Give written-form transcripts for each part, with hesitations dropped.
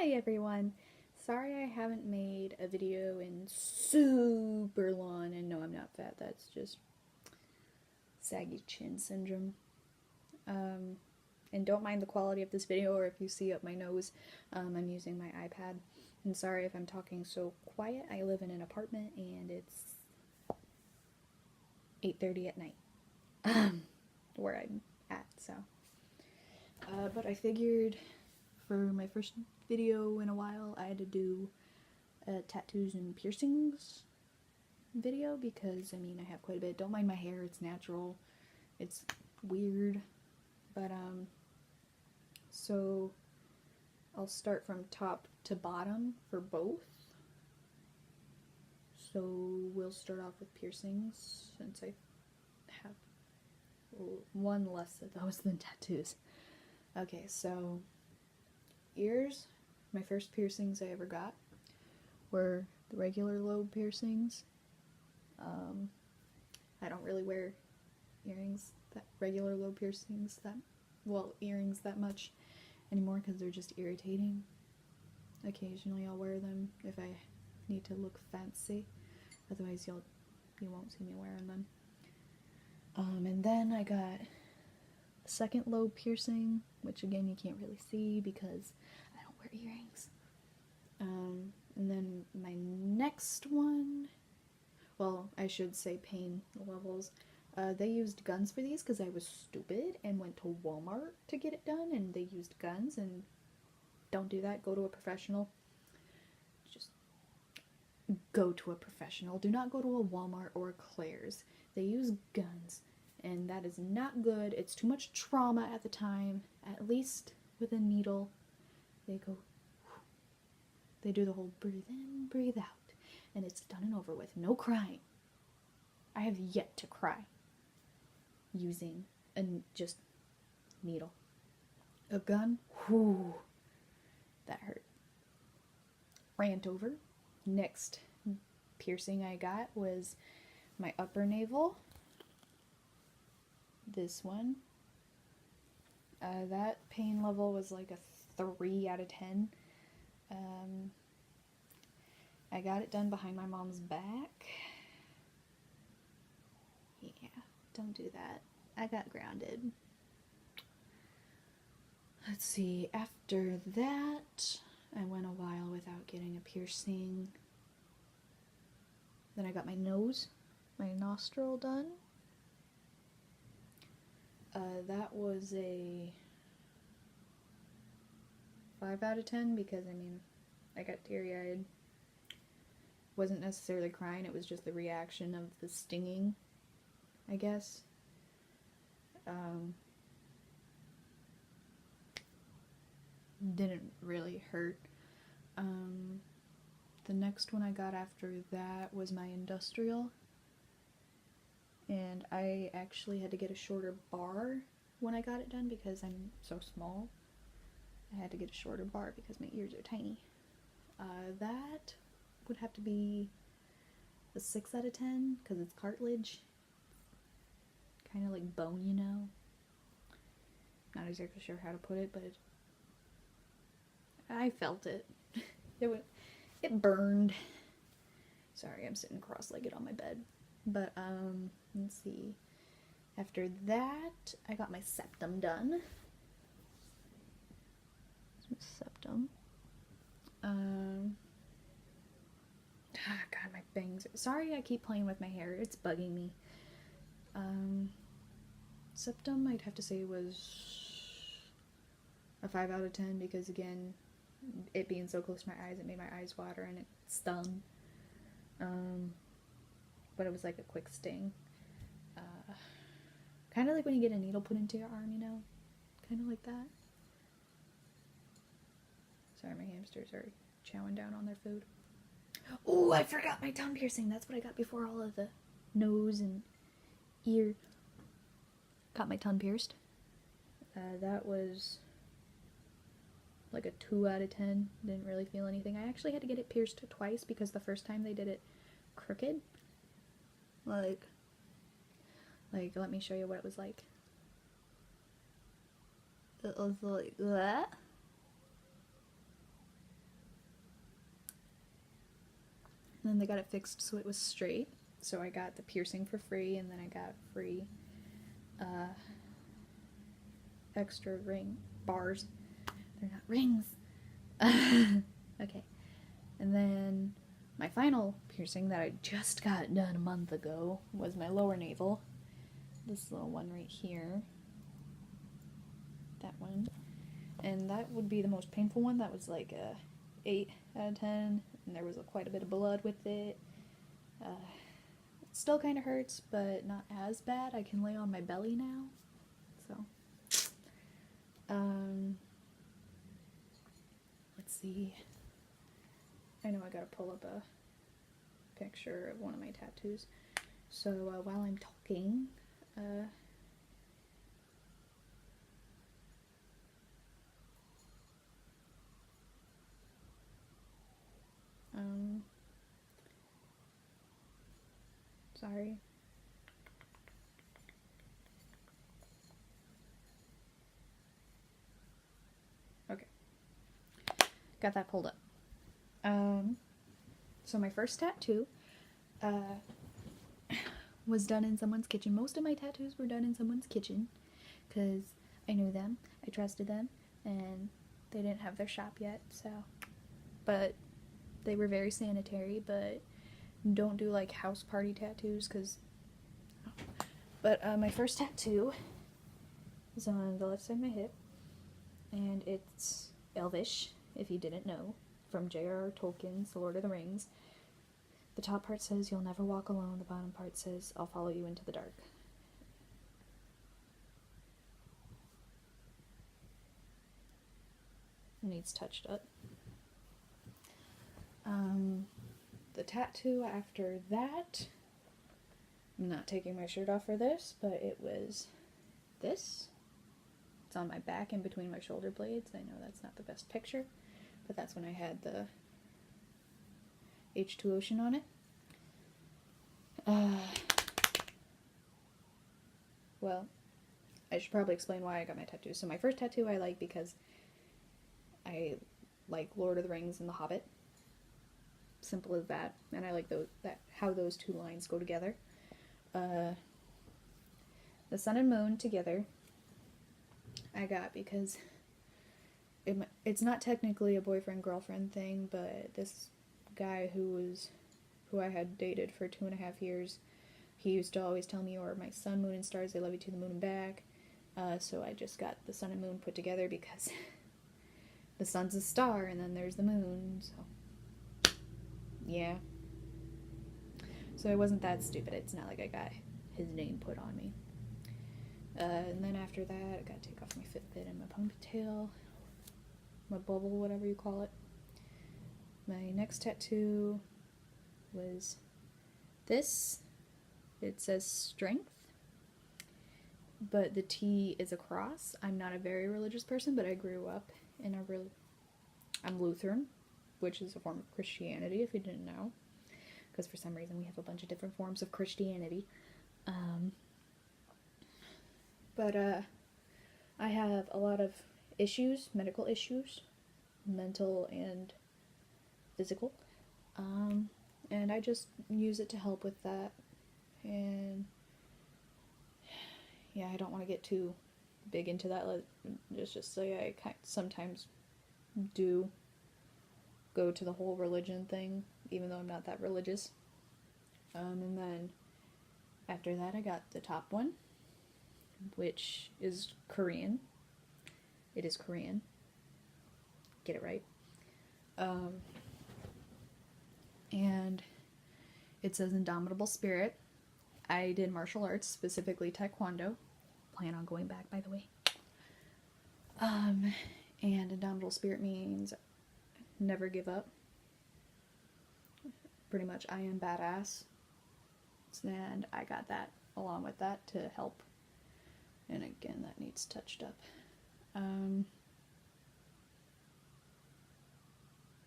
Hi everyone! Sorry I haven't made a video in super long, and no, I'm not fat, that's just saggy chin syndrome. And don't mind the quality of this video, or if you see up my nose, I'm using my iPad. And sorry if I'm talking so quiet. I live in an apartment and it's 8:30 at night where I'm at, so. But I figured for my first video in a while I had to do a tattoos and piercings video because, I mean, I have quite a bit. Don't mind my hair, it's natural. It's weird. But, so I'll start from top to bottom for both. So we'll start off with piercings since I have one less of those than tattoos. Okay, so ears. My first piercings I ever got were the regular lobe piercings. I don't really wear earrings, regular lobe piercings, earrings that much anymore because they're just irritating. Occasionally I'll wear them if I need to look fancy, otherwise you won't see me wearing them. And then I got a second lobe piercing, which again you can't really see because I don't wear earrings. And then my next one, well, I should say pain levels. They used guns for these because I was stupid and went to Walmart to get it done, and they used guns, and don't do that. Go to a professional. Just go to a professional. Do not go to a Walmart or a Claire's. They use guns, and that is not good. It's too much trauma at the time. At least with a needle, they do the whole breathe in, breathe out, and it's done and over with. No crying. I have yet to cry using a just needle. A gun, whoo, that hurt. Rant over. Next piercing I got was my upper navel. This one. That pain level was like a 3 out of 10. I got it done behind my mom's back. Yeah, don't do that. I got grounded. Let's see, after that, I went a while without getting a piercing. Then I got my nose, my nostril done. That was a 5 out of 10 because, I mean, I got teary-eyed. Wasn't necessarily crying, it was just the reaction of the stinging, I guess. Didn't really hurt. The next one I got after that was my industrial, and I actually had to get a shorter bar when I got it done because I'm so small. I had to get a shorter bar because my ears are tiny. That would have to be a 6 out of 10 because it's cartilage. Kind of like bone, you know? Not exactly sure how to put it, but I felt it. It burned. Sorry, I'm sitting cross-legged on my bed. But, let's see. After that, I got my septum done. Septum. God, my bangs. Sorry I keep playing with my hair. It's bugging me. Septum, I'd have to say was a 5 out of 10 because, again, it being so close to my eyes, it made my eyes water and it stung. But it was like a quick sting. Kind of like when you get a needle put into your arm, you know? Kind of like that. Sorry, my hamsters are chowing down on their food. Oh, I forgot my tongue piercing. That's what I got before all of the nose and ear. Got my tongue pierced. That was like a 2 out of 10. Didn't really feel anything. I actually had to get it pierced twice because the first time they did it crooked. Like, let me show you what it was like. It was like that. and then they got it fixed so it was straight. So I got the piercing for free, and then I got free extra ring bars. They're not rings. Okay. And then my final piercing that I just got done a month ago was my lower navel. This little one right here. That one. And that would be the most painful one. That was like a 8 out of 10. And there was quite a bit of blood with it. It still kind of hurts, but not as bad. I can lay on my belly now. So, let's see. I know I gotta pull up a picture of one of my tattoos. So while I'm talking, sorry. Okay. Got that pulled up. So my first tattoo, was done in someone's kitchen. Most of my tattoos were done in someone's kitchen, because I knew them, I trusted them, and they didn't have their shop yet, so. But they were very sanitary, but don't do like house party tattoos, because. But my first tattoo is on the left side of my hip, and it's Elvish, if you didn't know, from J.R.R. Tolkien's The Lord of the Rings. The top part says, "You'll never walk alone." The bottom part says, "I'll follow you into the dark." It needs touched up. The tattoo after that, I'm not taking my shirt off for this, but it was this. It's on my back in between my shoulder blades. I know that's not the best picture, but that's when I had the H2 Ocean on it. Well, I should probably explain why I got my tattoo. So my first tattoo I like because I like Lord of the Rings and The Hobbit. Simple as that. And I like how those two lines go together. The sun and moon together I got because it's not technically a boyfriend-girlfriend thing, but this guy who I had dated for 2.5 years, he used to always tell me, "Or my sun, moon, and stars, they love you to the moon and back." So I just got the sun and moon put together because the sun's a star and then there's the moon, so yeah. So it wasn't that stupid. It's not like I got his name put on me. And then after that, I gotta take off my Fitbit and my ponytail, my bubble, whatever you call it. My next tattoo was this. It says strength, but the T is a cross. I'm not a very religious person, but I grew up in I'm Lutheran, which is a form of Christianity, if you didn't know, because for some reason we have a bunch of different forms of Christianity. But I have a lot of issues, medical issues, mental and physical, and I just use it to help with that. And yeah, I don't want to get too big into that. Let's just say I sometimes do go to the whole religion thing, even though I'm not that religious. And then after that, I got the top one, which is Korean. It is Korean. Get it right. And it says Indomitable Spirit. I did martial arts, specifically Taekwondo. Plan on going back, by the way. And Indomitable Spirit means never give up. Pretty much, I am badass. And I got that along with that to help. And again, that needs touched up.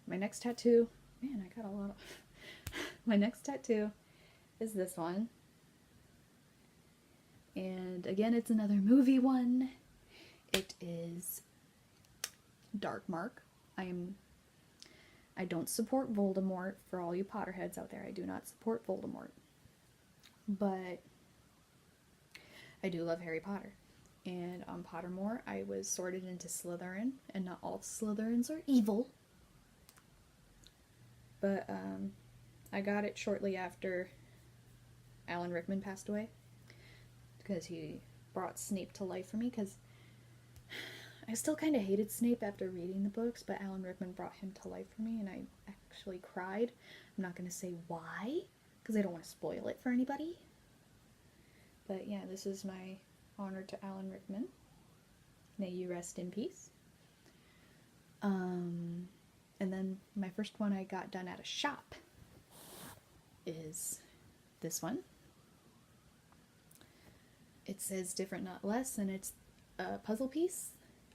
My next tattoo, man, I got a lot of. My next tattoo is this one. And again, it's another movie one. It is Dark Mark. I don't support Voldemort. For all you Potterheads out there, I do not support Voldemort. But I do love Harry Potter. And on Pottermore, I was sorted into Slytherin, and not all Slytherins are evil. But I got it shortly after Alan Rickman passed away, because he brought Snape to life for me, because I still kind of hated Snape after reading the books, but Alan Rickman brought him to life for me, and I actually cried. I'm not going to say why, because I don't want to spoil it for anybody. But yeah, this is my honor to Alan Rickman. May you rest in peace. And then my first one I got done at a shop is this one. It says different, not less, and it's a puzzle piece.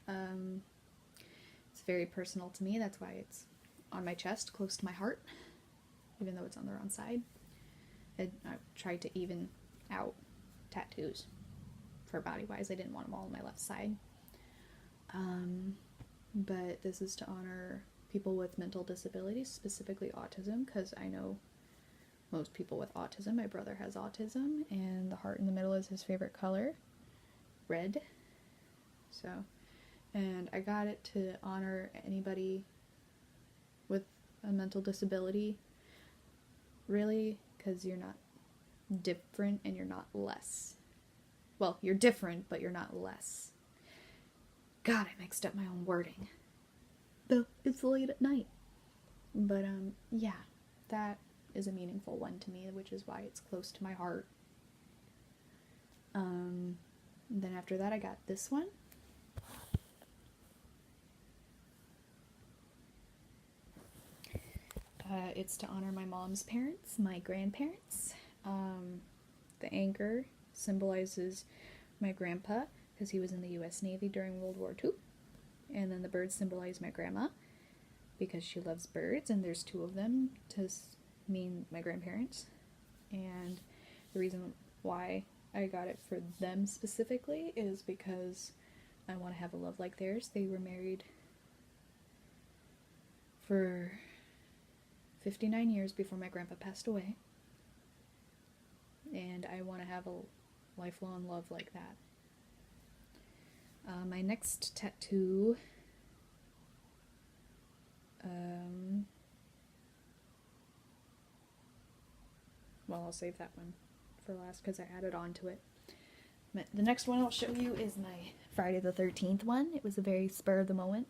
It's very personal to me. That's why it's on my chest, close to my heart, even though it's on the wrong side. I tried to even out tattoos for body-wise. I didn't want them all on my left side. But this is to honor people with mental disabilities, specifically autism, because I know most people with autism. My brother has autism, and the heart in the middle is his favorite color, red. So, and I got it to honor anybody with a mental disability, really, because you're not different and you're not less. Well, you're different, but you're not less. God, I mixed up my own wording. Though it's late at night. But, yeah, that is a meaningful one to me, which is why it's close to my heart. Then after that, I got this one. It's to honor my mom's parents, my grandparents. The anchor symbolizes my grandpa, because he was in the U.S. Navy during World War II. And then the birds symbolize my grandma, because she loves birds, and there's two of them to mean my grandparents. And the reason why I got it for them specifically is because I want to have a love like theirs. They were married for 59 years before my grandpa passed away. And I want to have a lifelong love like that. My next tattoo, well, I'll save that one for last because I added on to it. The next one I'll show you is my Friday the 13th one. It was a very spur of the moment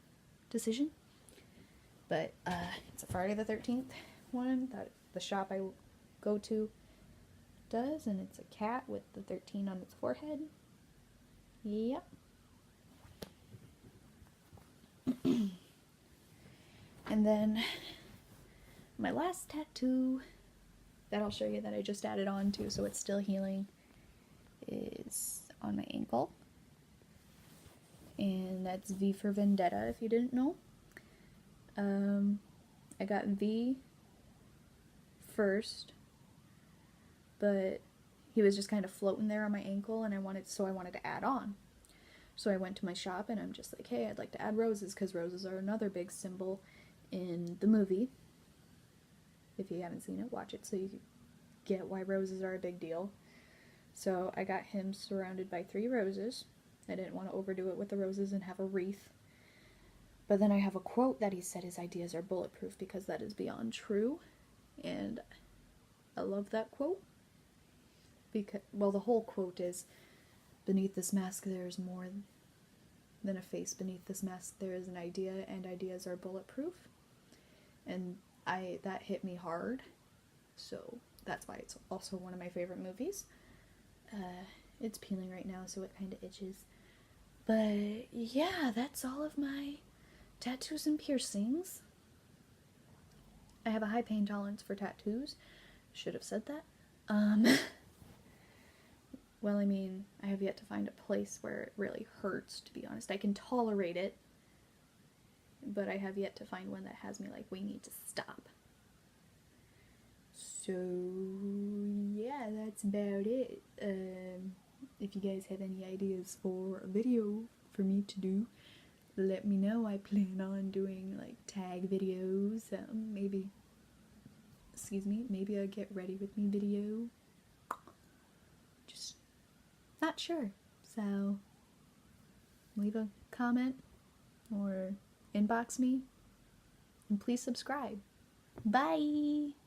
decision, but it's a Friday the 13th one that the shop I go to does, and it's a cat with the 13 on its forehead. Yep. And then my last tattoo that I'll show you that I just added on to, so it's still healing, is on my ankle. And that's V for Vendetta, if you didn't know. I got V first, but he was just kind of floating there on my ankle, and I wanted to add on. So I went to my shop, and I'm just like, hey, I'd like to add roses, because roses are another big symbol in the movie. If you haven't seen it, watch it so you get why roses are a big deal. So I got him surrounded by 3 roses. I didn't want to overdo it with the roses and have a wreath. But then I have a quote that he said his ideas are bulletproof, because that is beyond true. And I love that quote. Because, well, the whole quote is, beneath this mask there is more than a face. Beneath this mask there is an idea, and ideas are bulletproof. And that hit me hard. So that's why it's also one of my favorite movies. It's peeling right now, so it kind of itches. But yeah, that's all of my tattoos and piercings. I have a high pain tolerance for tattoos. Should have said that. Well, I mean, I have yet to find a place where it really hurts, to be honest. I can tolerate it, but I have yet to find one that has me like, we need to stop. So, yeah, that's about it. If you guys have any ideas for a video for me to do, let me know. I plan on doing like tag videos, maybe, excuse me, maybe a get ready with me video. Just not sure. So leave a comment or inbox me, and please subscribe. Bye!